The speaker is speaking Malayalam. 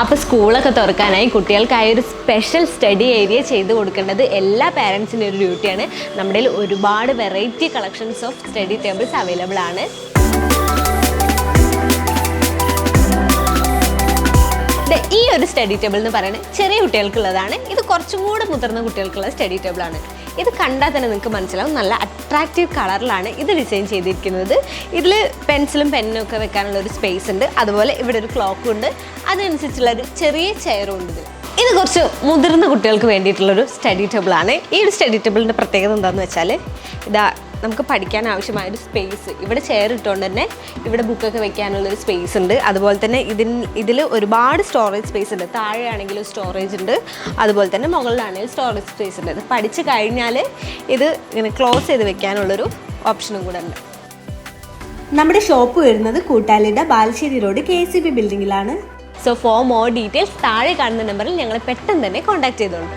അപ്പോൾ സ്കൂളൊക്കെ തുറക്കാനായി കുട്ടികൾക്കായി ഒരു സ്പെഷ്യൽ സ്റ്റഡി ഏരിയ ചെയ്ത് കൊടുക്കേണ്ടത് എല്ലാ പാരൻസിൻ്റെ ഒരു ഡ്യൂട്ടിയാണ്. നമ്മുടെ ഒരുപാട് variety collections of study tables available ആണ്. ഈ ഒരു സ്റ്റഡി ടേബിൾ എന്ന് പറയുന്നത് ചെറിയ കുട്ടികൾക്കുള്ളതാണ്. ഇത് കുറച്ചും കൂടെ മുതിർന്ന കുട്ടികൾക്കുള്ള സ്റ്റഡി ടേബിളാണ്. ഇത് കണ്ടാൽ തന്നെ നിങ്ങൾക്ക് മനസ്സിലാവും, നല്ല അട്രാക്റ്റീവ് കളറിലാണ് ഇത് ഡിസൈൻ ചെയ്തിരിക്കുന്നത്. ഇതിൽ പെൻസിലും പെന്നും ഒക്കെ വെക്കാനുള്ള ഒരു സ്പേസ് ഉണ്ട്. അതുപോലെ ഇവിടെ ഒരു ക്ലോക്കും ഉണ്ട്. അതിനനുസരിച്ചുള്ള ഒരു ചെറിയ ചെയറും ഉണ്ട്. ഇത് കുറച്ച് മുതിർന്ന കുട്ടികൾക്ക് വേണ്ടിയിട്ടുള്ളൊരു സ്റ്റഡി ടേബിളാണ്. ഈ ഒരു സ്റ്റഡി ടേബിളിൻ്റെ പ്രത്യേകത എന്താണെന്ന് വെച്ചാൽ, ഇതാ നമുക്ക് പഠിക്കാൻ ആവശ്യമായൊരു സ്പേസ് ഇവിടെ ചെയർ ഇട്ടുകൊണ്ട് തന്നെ ഇവിടെ ബുക്കൊക്കെ വെക്കാനുള്ളൊരു സ്പേസ് ഉണ്ട്. അതുപോലെ തന്നെ ഇതിൽ ഒരുപാട് സ്റ്റോറേജ് സ്പേസ് ഉണ്ട്. താഴെയാണെങ്കിലും സ്റ്റോറേജ് ഉണ്ട്, അതുപോലെ തന്നെ മുകളിലാണെങ്കിലും സ്റ്റോറേജ് സ്പേസ് ഉണ്ട്. ഇത് പഠിച്ചു കഴിഞ്ഞാൽ ഇത് ഇങ്ങനെ ക്ലോസ് ചെയ്ത് വെക്കാനുള്ളൊരു ഓപ്ഷനും കൂടെ ഉണ്ട്. നമ്മുടെ ഷോപ്പ് വരുന്നത് കൂട്ടാലിയുടെ ബാലുശ്ശേരി റോഡ് KCB ബിൽഡിങ്ങിലാണ്. സോ ഫോർ മോർ ഡീറ്റെയിൽസ് താഴെ കാണുന്ന നമ്പറിൽ ഞങ്ങളെ പെട്ടെന്ന് തന്നെ കോൺടാക്ട് ചെയ്തോളൂ.